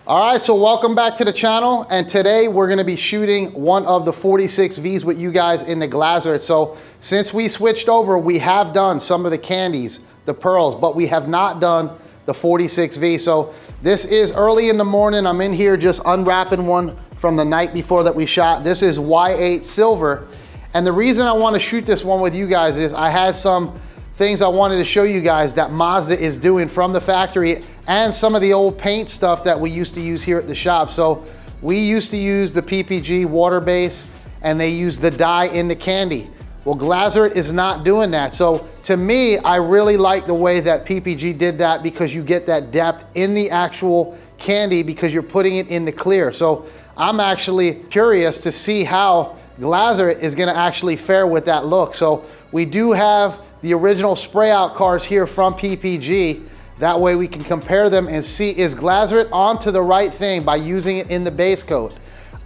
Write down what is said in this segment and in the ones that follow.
All right, so welcome back to the channel, and today we're gonna be shooting one of the 46Vs with you guys in the Glazert. So since we switched over, we have done some of the Kandys, the Pearls, but we have not done the 46V. So this is early in the morning. I'm in here just unwrapping one from the night before that we shot. This is Y8 Silver. And the reason I wanna shoot this one with you guys is I had some things I wanted to show you guys that Mazda is doing from the factory and some of the old paint stuff that we used to use here at the shop. So we used to use the PPG water base and they use the dye in the Kandy. Well, Glazert is not doing that. So to me, I really like the way that PPG did that because you get that depth in the actual Kandy because you're putting it in the clear. So I'm actually curious to see how Glazert is gonna actually fare with that look. So we do have the original spray out cars here from PPG. That way we can compare them and see, is Glazert onto the right thing by using it in the base coat?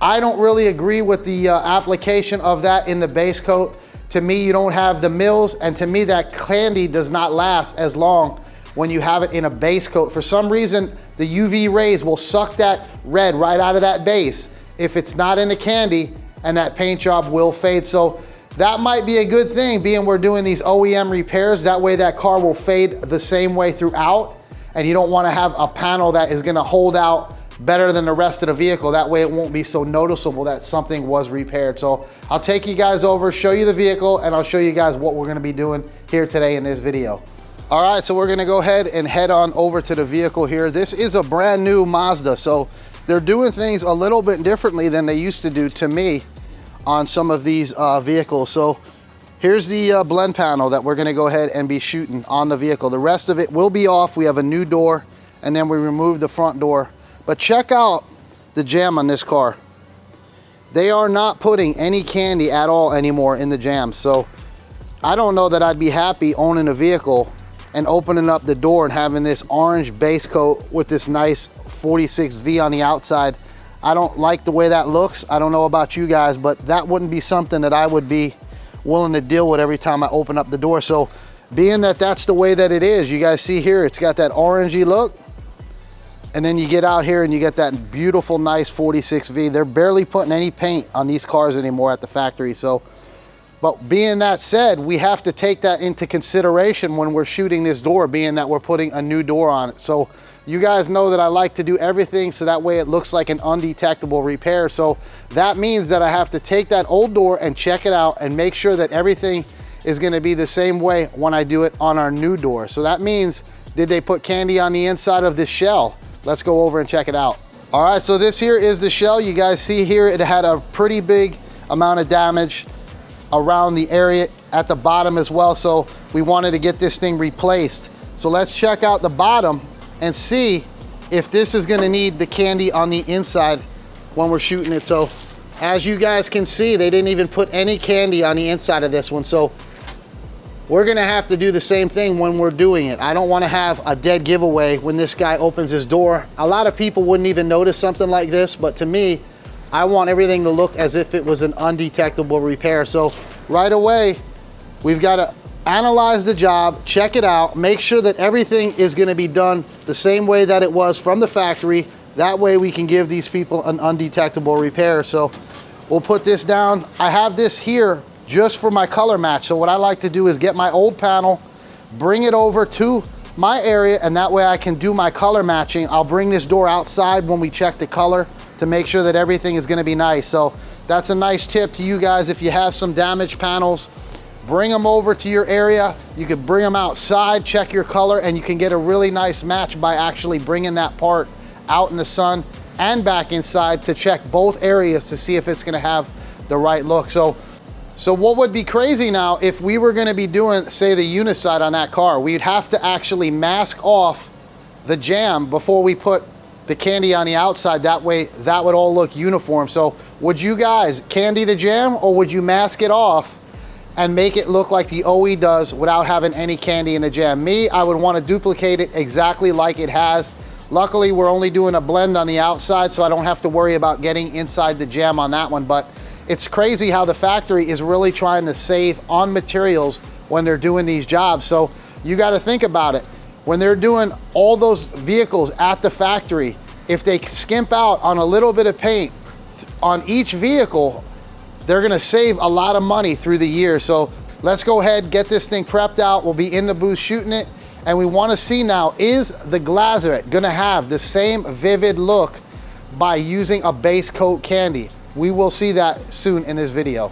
I don't really agree with the application of that in the base coat. To me, you don't have the mills, and to me that Kandy does not last as long when you have it in a base coat. For some reason, the UV rays will suck that red right out of that base if it's not in the Kandy, and that paint job will fade. So that might be a good thing, being we're doing these OEM repairs. That way that car will fade the same way throughout, and you don't want to have a panel that is going to hold out better than the rest of the vehicle. That way it won't be so noticeable that something was repaired. So I'll take you guys over, show you the vehicle, and I'll show you guys what we're going to be doing here today in this video. All right, so we're going to go ahead and head on over to the vehicle here. This is a brand new Mazda, so they're doing things a little bit differently than they used to do, to me, on some of these vehicles. So here's the blend panel that we're gonna go ahead and be shooting on the vehicle. The rest of it will be off. We have a new door, and then we remove the front door. But check out the jam on this car. They are not putting any Kandy at all anymore in the jam. So I don't know that I'd be happy owning a vehicle and opening up the door and having this orange base coat with this nice 46V on the outside. I don't like the way that looks. I don't know about you guys, but that wouldn't be something that I would be willing to deal with every time I open up the door. So being that that's the way that it is, you guys see here, it's got that orangey look. And then you get out here and you get that beautiful, nice 46V. They're barely putting any paint on these cars anymore at the factory. So, but being that said, we have to take that into consideration when we're shooting this door, being that we're putting a new door on it. So you guys know that I like to do everything so that way it looks like an undetectable repair. So that means that I have to take that old door and check it out and make sure that everything is gonna be the same way when I do it on our new door. So that means, did they put Kandy on the inside of this shell? Let's go over and check it out. All right, so this here is the shell. You guys see here, it had a pretty big amount of damage around the area at the bottom as well. So we wanted to get this thing replaced. So let's check out the bottom and see if this is gonna need the Kandy on the inside when we're shooting it. So as you guys can see, they didn't even put any Kandy on the inside of this one. So we're gonna have to do the same thing when we're doing it. I don't wanna have a dead giveaway when this guy opens his door. A lot of people wouldn't even notice something like this, but to me, I want everything to look as if it was an undetectable repair. So right away, we've gotta analyze the job, check it out, make sure that everything is gonna be done the same way that it was from the factory. That way we can give these people an undetectable repair. So we'll put this down. I have this here just for my color match. So what I like to do is get my old panel, bring it over to my area, and that way I can do my color matching. I'll bring this door outside when we check the color to make sure that everything is gonna be nice. So that's a nice tip to you guys. If you have some damaged panels, bring them over to your area. You can bring them outside, check your color, and you can get a really nice match by actually bringing that part out in the sun and back inside to check both areas to see if it's gonna have the right look. So what would be crazy now, if we were gonna be doing, say, the uniside on that car, we'd have to actually mask off the jam before we put the Kandy on the outside. That way, that would all look uniform. So would you guys Kandy the jam, or would you mask it off and make it look like the OE does without having any Kandy in the jam? Me, I would want to duplicate it exactly like it has. Luckily, we're only doing a blend on the outside, so I don't have to worry about getting inside the jam on that one. But it's crazy how the factory is really trying to save on materials when they're doing these jobs. So you got to think about it. When they're doing all those vehicles at the factory, if they skimp out on a little bit of paint on each vehicle, they're gonna save a lot of money through the year. So let's go ahead, get this thing prepped out. We'll be in the booth shooting it. And we wanna see now, is the Glazeret gonna have the same vivid look by using a base coat Kandy? We will see that soon in this video.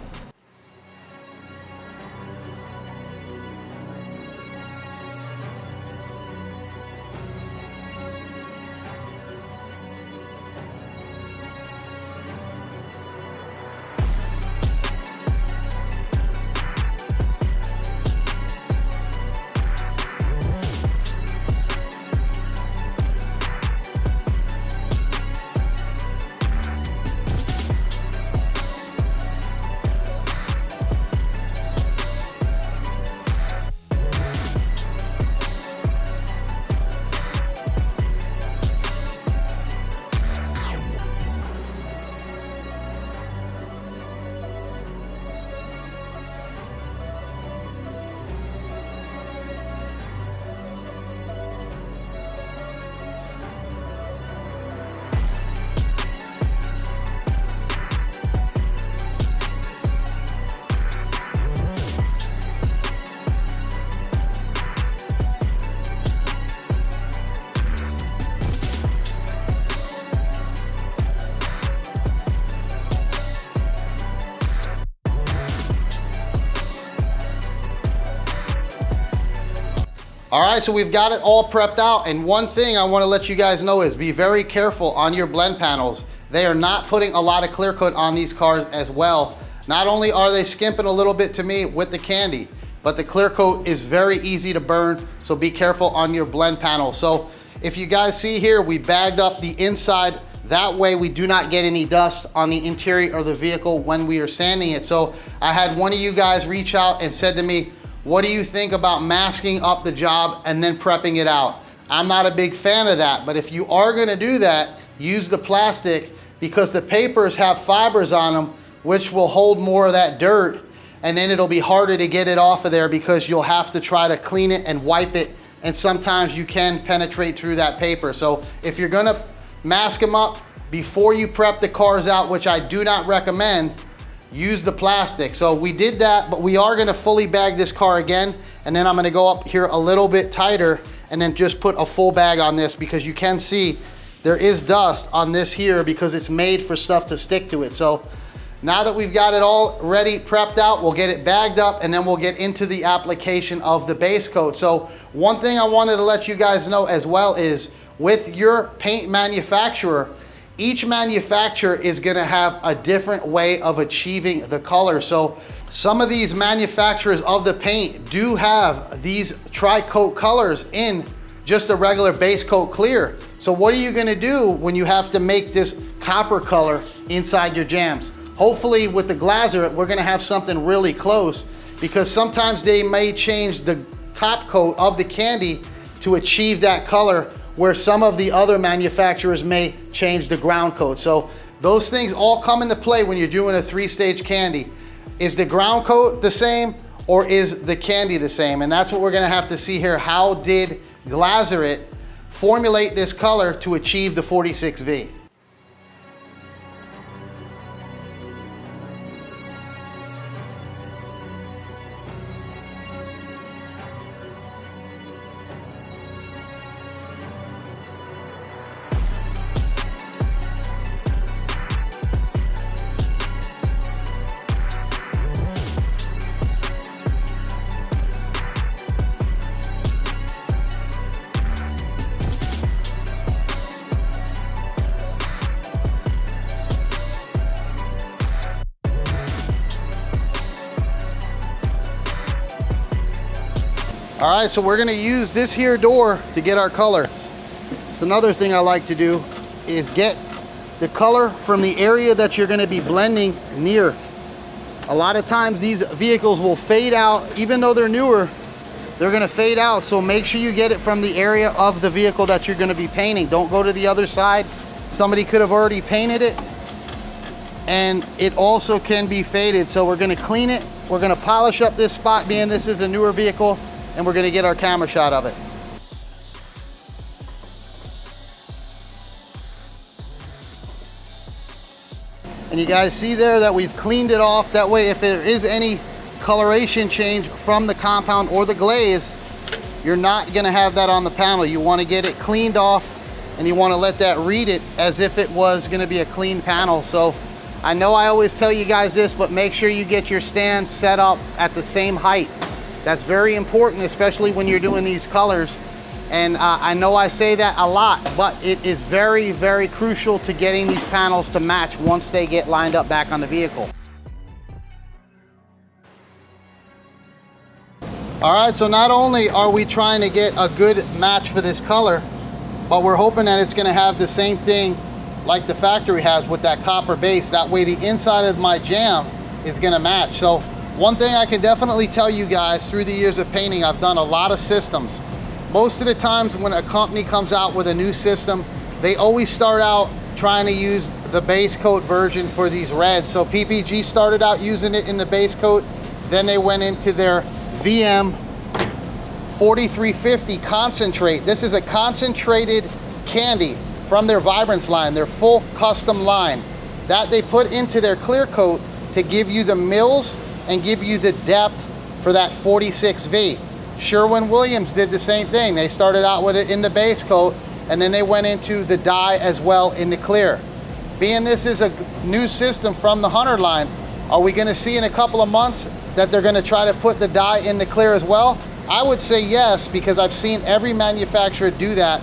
All right, so we've got it all prepped out, and one thing I want to let you guys know is be very careful on your blend panels. They are not putting a lot of clear coat on these cars as well. Not only are they skimping a little bit to me with the Kandy, but the clear coat is very easy to burn, so be careful on your blend panel. So if you guys see here, we bagged up the inside. That way we do not get any dust on the interior of the vehicle when we are sanding it. So I had one of you guys reach out and said to me, what do you think about masking up the job and then prepping it out? I'm not a big fan of that, but if you are gonna do that, use the plastic, because the papers have fibers on them which will hold more of that dirt, and then it'll be harder to get it off of there because you'll have to try to clean it and wipe it, and sometimes you can penetrate through that paper. So if you're gonna mask them up before you prep the cars out, which I do not recommend, use the plastic. So we did that, but we are gonna fully bag this car again, and then I'm gonna go up here a little bit tighter and then just put a full bag on this, because you can see there is dust on this here because it's made for stuff to stick to it. So now that we've got it all ready, prepped out, we'll get it bagged up, and then we'll get into the application of the base coat. So one thing I wanted to let you guys know as well is, with your paint manufacturer, each manufacturer is gonna have a different way of achieving the color. So some of these manufacturers of the paint do have these tri-coat colors in just a regular base coat clear. So what are you gonna do when you have to make this copper color inside your jams? Hopefully with the Glazeret, we're gonna have something really close, because sometimes they may change the top coat of the Kandy to achieve that color, where some of the other manufacturers may change the ground coat. So those things all come into play when you're doing a 3-stage Kandy. Is the ground coat the same, or is the Kandy the same? And that's what we're gonna have to see here. How did Glazeret formulate this color to achieve the 46V? All right, so we're gonna use this here door to get our color. It's another thing I like to do, is get the color from the area that you're gonna be blending near. A lot of times these vehicles will fade out, even though they're newer, they're gonna fade out. So make sure you get it from the area of the vehicle that you're gonna be painting. Don't go to the other side. Somebody could have already painted it, and it also can be faded. So we're gonna clean it. We're gonna polish up this spot, being this is a newer vehicle, and we're gonna get our camera shot of it. And you guys see there that we've cleaned it off. That way, if there is any coloration change from the compound or the glaze, you're not gonna have that on the panel. You wanna get it cleaned off, and you wanna let that read it as if it was gonna be a clean panel. So I know I always tell you guys this, but make sure you get your stand set up at the same height. That's very important, especially when you're doing these colors. And I know I say that a lot, but it is very, very crucial to getting these panels to match once they get lined up back on the vehicle. All right, so not only are we trying to get a good match for this color, but we're hoping that it's gonna have the same thing like the factory has with that copper base. That way the inside of my jam is gonna match. So one thing I can definitely tell you guys, through the years of painting, I've done a lot of systems. Most of the times when a company comes out with a new system, they always start out trying to use the base coat version for these reds. So PPG started out using it in the base coat, then they went into their VM 4350 concentrate. This is a concentrated Kandy from their Vibrance line, their full custom line, that they put into their clear coat to give you the mills and give you the depth for that 46V. Sherwin-Williams did the same thing. They started out with it in the base coat, and then they went into the dye as well in the clear. Being this is a new system from the Hunter line, are we gonna see in a couple of months that they're gonna try to put the dye in the clear as well? I would say yes, because I've seen every manufacturer do that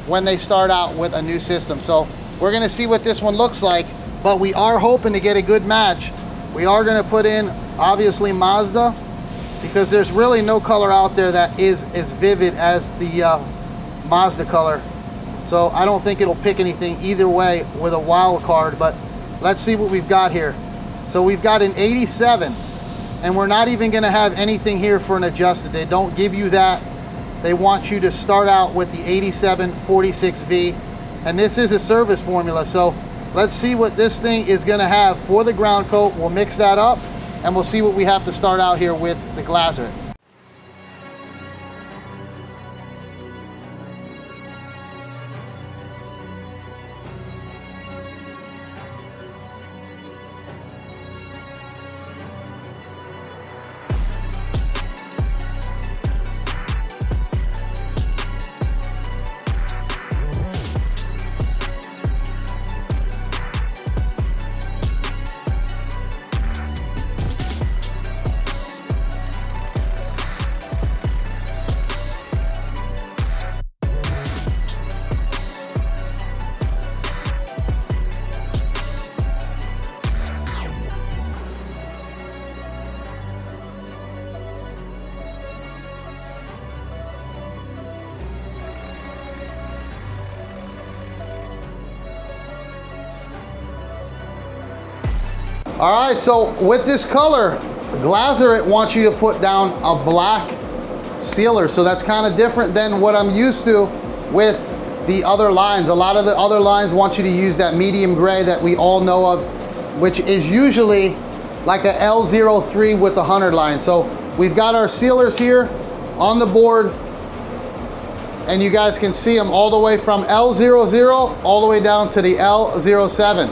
when they start out with a new system. So we're gonna see what this one looks like, but we are hoping to get a good match. We are gonna put in, obviously, Mazda, because there's really no color out there that is as vivid as the Mazda color. So I don't think it'll pick anything either way with a wild card, but let's see what we've got here. So we've got an 87, and we're not even gonna have anything here for an adjusted. They don't give you that. They want you to start out with the 87 46V, and this is a service formula. So let's see what this thing is gonna have for the ground coat. We'll mix that up, and we'll see what we have to start out here with the glazer. All right, so with this color, glazer, it wants you to put down a black sealer. So that's kind of different than what I'm used to with the other lines. A lot of the other lines want you to use that medium gray that we all know of, which is usually like a L03 with the Hunter line. So we've got our sealers here on the board, and you guys can see them all the way from L00 all the way down to the L07.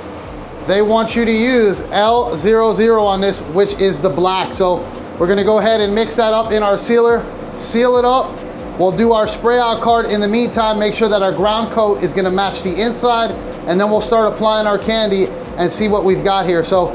They want you to use L00 on this, which is the black. So we're gonna go ahead and mix that up in our sealer, seal it up. We'll do our spray out card in the meantime, make sure that our ground coat is gonna match the inside, and then we'll start applying our Kandy and see what we've got here. So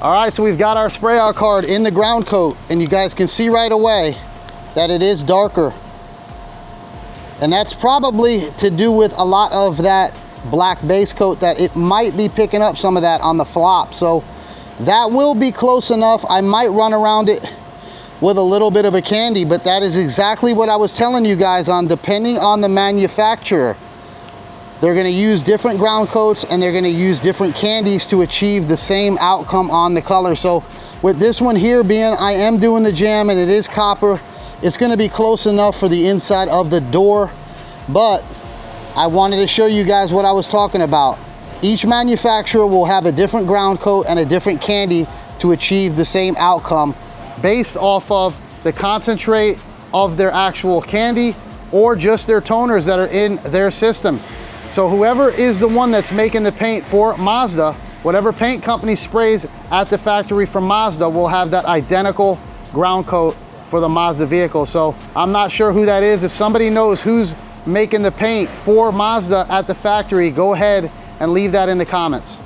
All right, so we've got our spray out card in the ground coat, and you guys can see right away that it is darker. And that's probably to do with a lot of that black base coat, that it might be picking up some of that on the flop. So that will be close enough. I might run around it with a little bit of a Kandy, but that is exactly what I was telling you guys on, depending on the manufacturer. They're gonna use different ground coats and they're gonna use different Kandys to achieve the same outcome on the color. So with this one here being, I am doing the jam and it is copper, it's gonna be close enough for the inside of the door, but I wanted to show you guys what I was talking about. Each manufacturer will have a different ground coat and a different Kandy to achieve the same outcome based off of the concentrate of their actual Kandy or just their toners that are in their system. So whoever is the one that's making the paint for Mazda, whatever paint company sprays at the factory from Mazda will have that identical ground coat for the Mazda vehicle. So I'm not sure who that is. If somebody knows who's making the paint for Mazda at the factory, go ahead and leave that in the comments.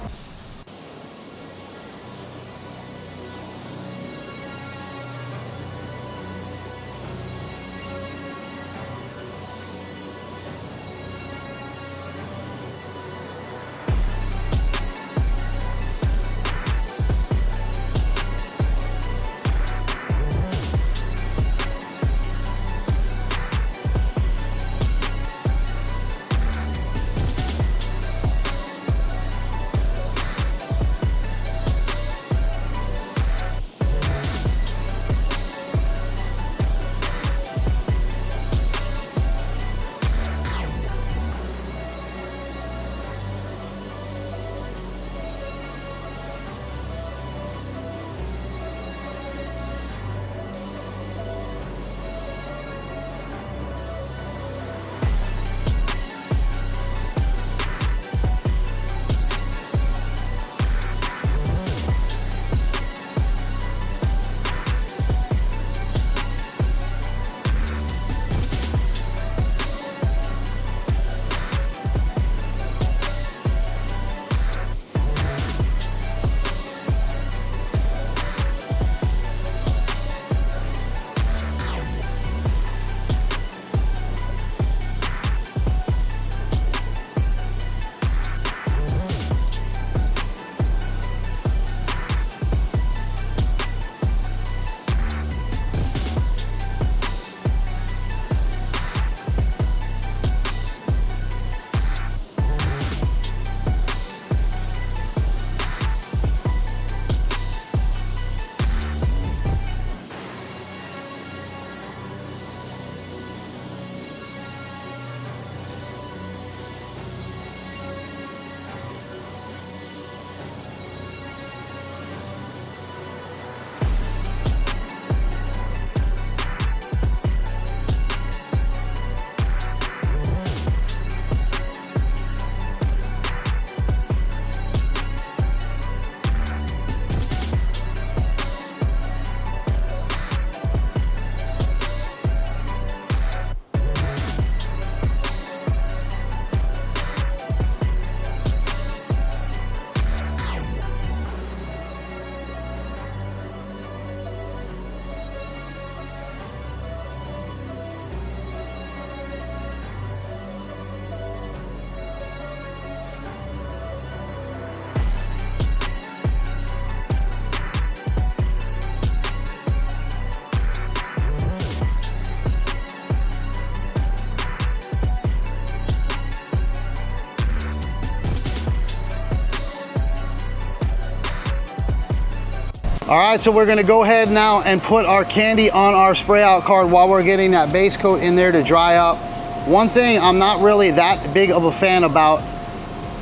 All right, so we're gonna go ahead now and put our Kandy on our spray out card while we're getting that base coat in there to dry up. One thing I'm not really that big of a fan about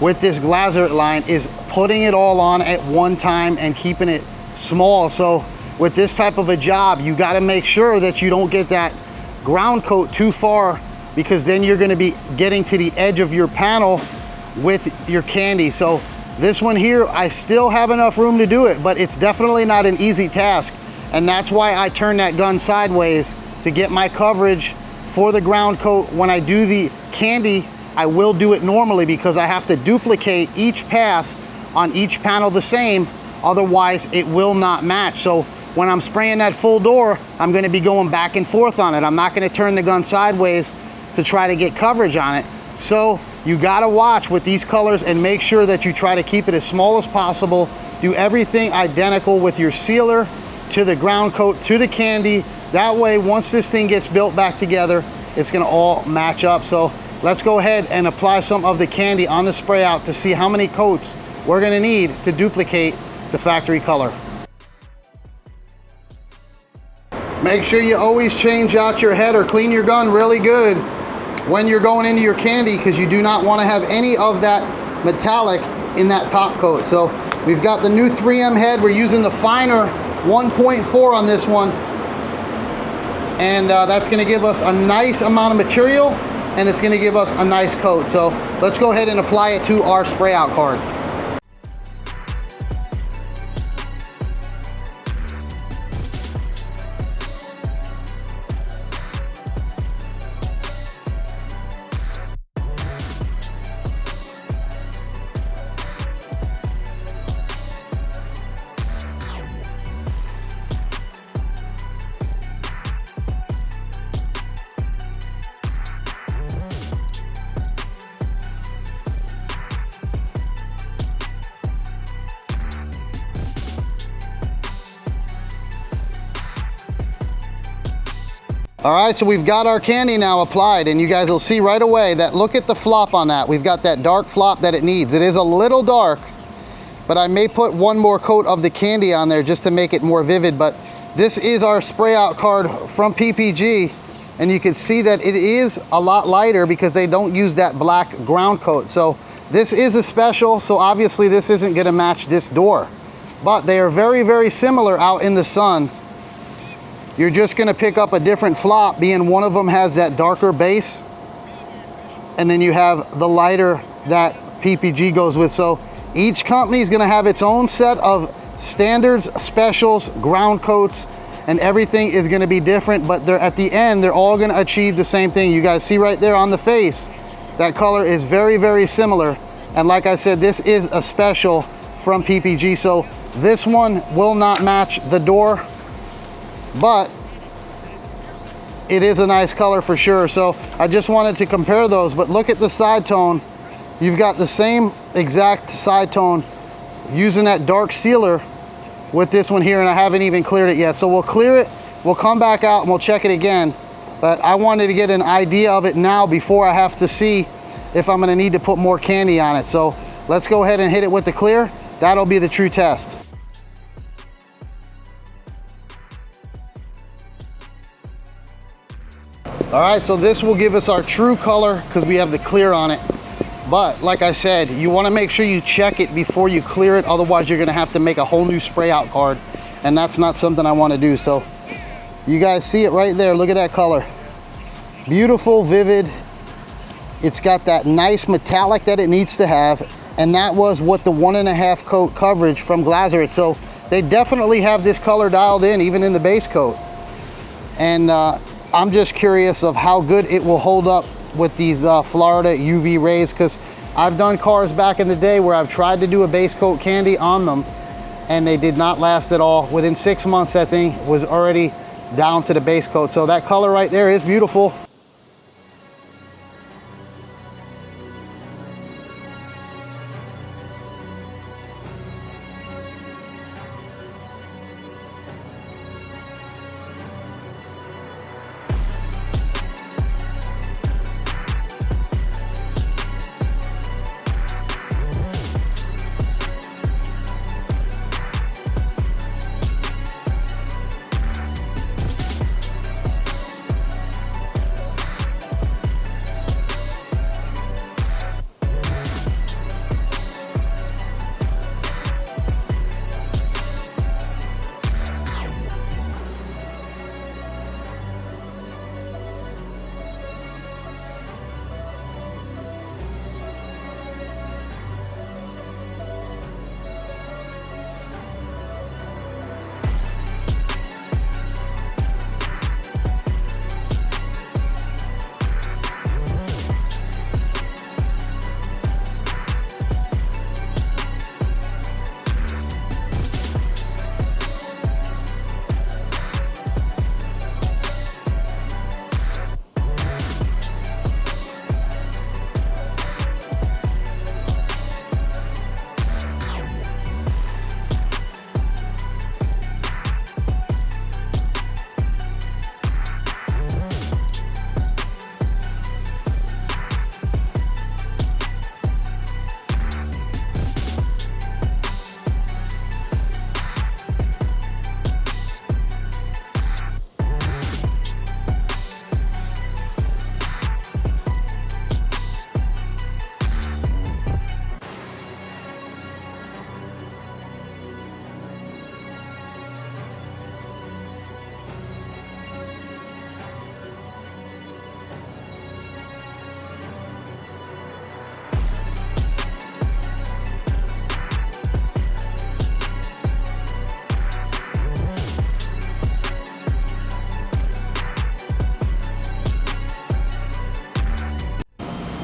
with this Glazert line is putting it all on at one time and keeping it small. So with this type of a job, you gotta make sure that you don't get that ground coat too far, because then you're gonna be getting to the edge of your panel with your Kandy. So this one here, I still have enough room to do it, but it's definitely not an easy task. And that's why I turn that gun sideways to get my coverage for the ground coat. When I do the Kandy, I will do it normally because I have to duplicate each pass on each panel the same, Otherwise, it will not match. So when I'm spraying that full door, I'm gonna be going back and forth on it. I'm not gonna turn the gun sideways to try to get coverage on it. So you gotta watch with these colors and make sure that you try to keep it as small as possible. Do everything identical with your sealer to the ground coat to the Kandy. That way, once this thing gets built back together, it's gonna all match up. So let's go ahead and apply some of the Kandy on the spray out to see how many coats we're gonna need to duplicate the factory color. Make sure you always change out your head or clean your gun really good when you're going into your Kandy, because you do not want to have any of that metallic in that top coat. So we've got the new 3M head. We're using the finer 1.4 on this one, and that's going to give us a nice amount of material, and it's going to give us a nice coat. So let's go ahead and apply it to our spray out card. All right, so we've got our Kandy now applied, and you guys will see right away that, look at the flop on that. We've got that dark flop that it needs. It is a little dark, but I may put one more coat of the Kandy on there just to make it more vivid. But this is our spray out card from PPG, and you can see that it is a lot lighter because they don't use that black ground coat. So this is a special, so obviously this isn't gonna match this door, but they are very, very similar out in the sun. You're just gonna pick up a different flop, being one of them has that darker base, and then you have the lighter that PPG goes with. So each company is gonna have its own set of standards, specials, ground coats, and everything is gonna be different, but at the end, they're all gonna achieve the same thing. You guys see right there on the face, that color is very, very similar. And like I said, this is a special from PPG. So this one will not match the door, but it is a nice color for sure. So I just wanted to compare those, but look at the side tone. You've got the same exact side tone using that dark sealer with this one here, and I haven't even cleared it yet. So we'll clear it, we'll come back out and we'll check it again. But I wanted to get an idea of it now before I have to see if I'm gonna need to put more Kandy on it. So let's go ahead and hit it with the clear. That'll be the true test. All right, so this will give us our true color because we have the clear on it. But like I said, you want to make sure you check it before you clear it. Otherwise, you're going to have to make a whole new spray out card, and that's not something I want to do. So you guys see it right there. Look at that color. Beautiful, vivid. It's got that nice metallic that it needs to have, and that was what the 1.5 coat coverage from Glazerits. So they definitely have this color dialed in, even in the base coat. And I'm just curious of how good it will hold up with these Florida UV rays, because I've done cars back in the day where I've tried to do a base coat Kandy on them and they did not last at all. Within 6 months, that thing was already down to the base coat. So that color right there is beautiful.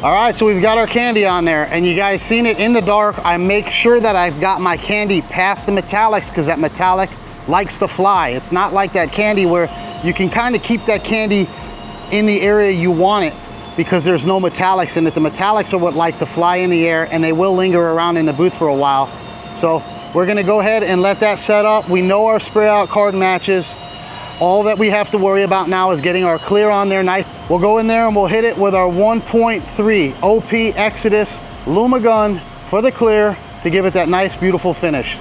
All right, so we've got our Kandy on there, and you guys seen it in the dark. I make sure that I've got my Kandy past the metallics because that metallic likes to fly. It's not like that Kandy where you can kind of keep that Kandy in the area you want it because there's no metallics in it. The metallics are what like to fly in the air, and they will linger around in the booth for a while. So we're gonna go ahead and let that set up. We know our spray out card matches. All that we have to worry about now is getting our clear on there nice. We'll go in there and we'll hit it with our 1.3 OP Exodus Luma gun for the clear to give it that nice, beautiful finish.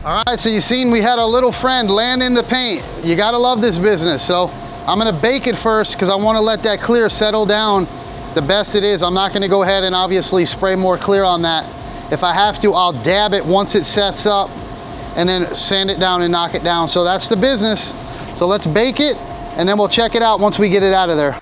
All right, so you seen we had a little friend land in the paint. You gotta love this business. So I'm gonna bake it first because I wanna let that clear settle down the best it is. I'm not gonna go ahead and obviously spray more clear on that. If I have to, I'll dab it once it sets up and then sand it down and knock it down. So that's the business. So let's bake it and then we'll check it out once we get it out of there.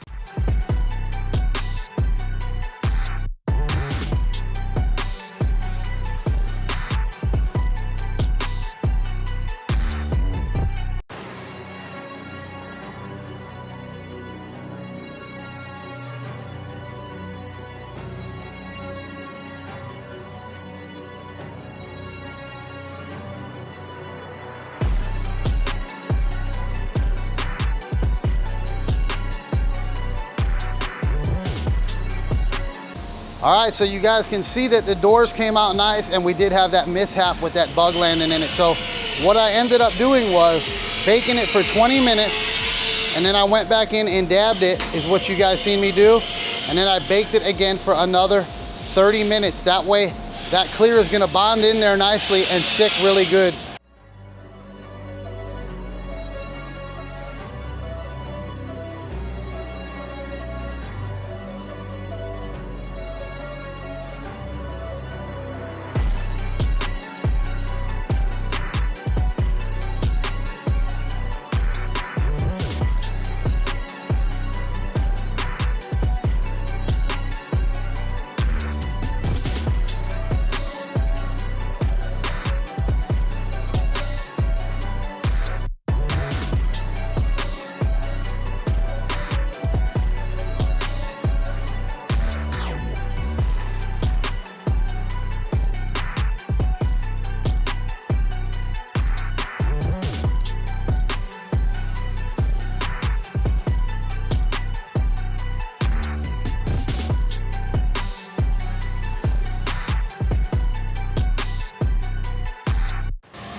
All right, so you guys can see that the doors came out nice and we did have that mishap with that bug landing in it. So what I ended up doing was baking it for 20 minutes and then I went back in and dabbed it, is what you guys seen me do. And then I baked it again for another 30 minutes. That way that clear is gonna bond in there nicely and stick really good.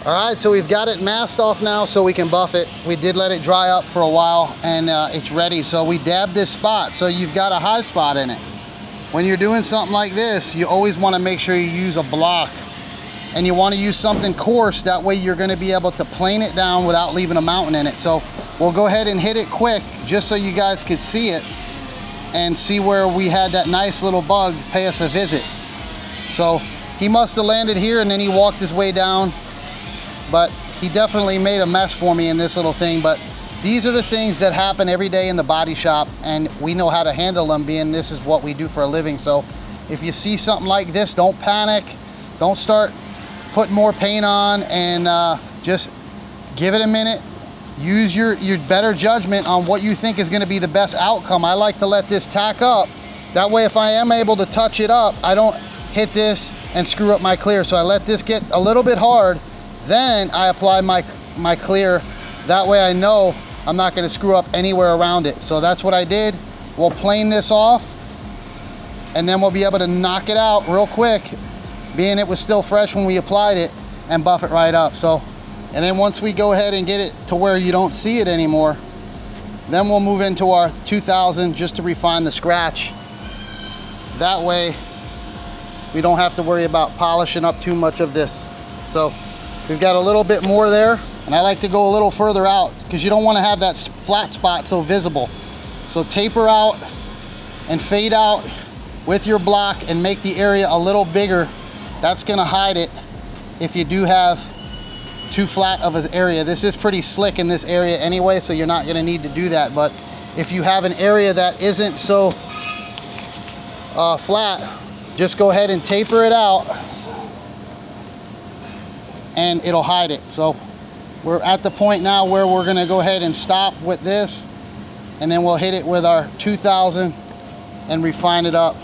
All right, so we've got it masked off now so we can buff it. We did let it dry up for a while and it's ready. So we dabbed this spot. So you've got a high spot in it. when you're doing something like this, you always want to make sure you use a block, and you want to use something coarse. That way you're going to be able to plane it down without leaving a mountain in it. So we'll go ahead and hit it quick just so you guys could see it and see where we had that nice little bug pay us a visit. So he must have landed here and then he walked his way down, but he definitely made a mess for me in this little thing. But these are the things that happen every day in the body shop, and we know how to handle them, being this is what we do for a living. So if you see something like this, don't panic. Don't start putting more paint on, and just give it a minute. Use your better judgment on what you think is going to be the best outcome. I like to let this tack up. That way, if I am able to touch it up, I don't hit this and screw up my clear. So I let this get a little bit hard, then I apply my clear. That way I know I'm not going to screw up anywhere around it. So that's what I did. We'll plane this off, and then we'll be able to knock it out real quick, being it was still fresh when we applied it, and buff it right up. So, and then once we go ahead and get it to where you don't see it anymore, then we'll move into our 2000 just to refine the scratch. That way we don't have to worry about polishing up too much of this. So we've got a little bit more there, and I like to go a little further out because you don't want to have that flat spot so visible. So taper out and fade out with your block and make the area a little bigger. That's going to hide it if you do have too flat of an area. This is pretty slick in this area anyway, so you're not going to need to do that. But if you have an area that isn't so flat, just go ahead and taper it out and it'll hide it. So we're at the point now where we're going to go ahead and stop with this, and then we'll hit it with our 2000 and refine it up.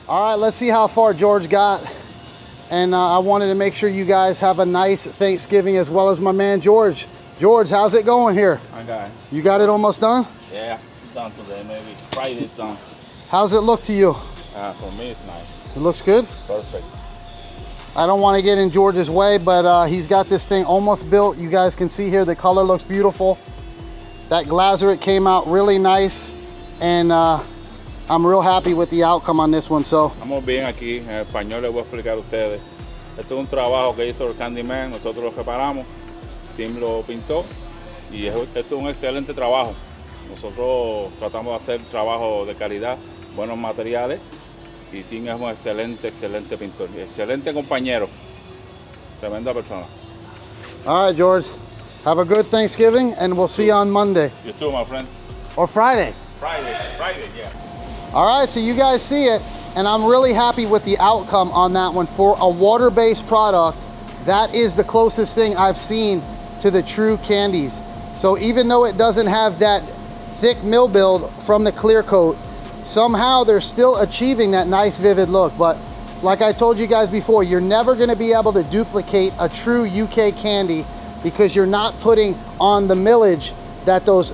All right, let's see how far George got. And I wanted to make sure you guys have a nice Thanksgiving, as well as my man George. George, how's it going here? I got it. You got it almost done? Yeah, it's done today. Maybe Friday's done. How's it look to you? For me, it's nice. It looks good? Perfect. I don't want to get in George's way, but he's got this thing almost built. You guys can see here, the color looks beautiful. That glazurate came out really nice, and I'm real happy with the outcome on this one. So Estamos bien aquí. En español les voy a explicar a ustedes. Esto es un trabajo que hizo el Kandy Man. Nosotros lo reparamos. Tim lo pintó. Y esto es un excelente trabajo. Nosotros tratamos de hacer trabajo de calidad, buenos materiales. Y Tim es un excelente pintor. Excelente compañero. Tremenda persona. all right, George, have a good Thanksgiving, and we'll see you on Monday. You too, my friend. Or Friday. Friday, yeah. All right, so you guys see it, and I'm really happy with the outcome on that one. For a water-based product, that is the closest thing I've seen to the true Kandys. So even though it doesn't have that thick mill build from the clear coat, somehow they're still achieving that nice vivid look. But like I told you guys before, you're never going to be able to duplicate a true UK Kandy because you're not putting on the millage that those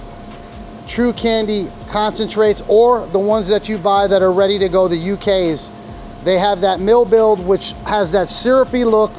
true Kandy concentrates or the ones that you buy that are ready to go, the UKs. They have that mill build which has that syrupy look,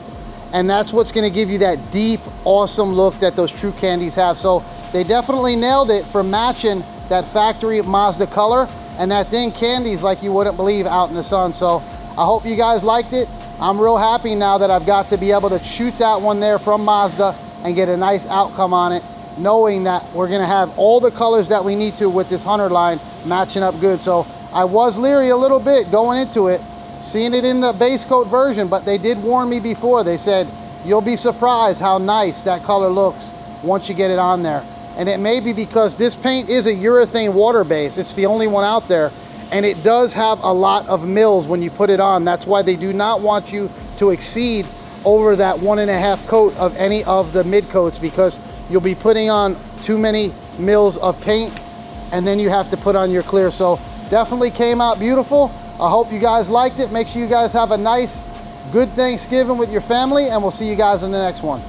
and that's what's going to give you that deep, awesome look that those true Kandys have. So they definitely nailed it for matching that factory Mazda color, and that thing Kandy's like you wouldn't believe out in the sun. So I hope you guys liked it. I'm real happy now that I've got to be able to shoot that one there from Mazda and get a nice outcome on it, knowing that we're going to have all the colors that we need to with this 100 line matching up good. So I was leery a little bit going into it, seeing it in the base coat version, but they did warn me before. They said, you'll be surprised how nice that color looks once you get it on there. And it may be because this paint is a urethane water base. It's the only one out there. And it does have a lot of mils when you put it on. That's why they do not want you to exceed over that 1.5 coat of any of the mid coats, because you'll be putting on too many mils of paint and then you have to put on your clear. So definitely came out beautiful. I hope you guys liked it. Make sure you guys have a nice, good Thanksgiving with your family, and we'll see you guys in the next one.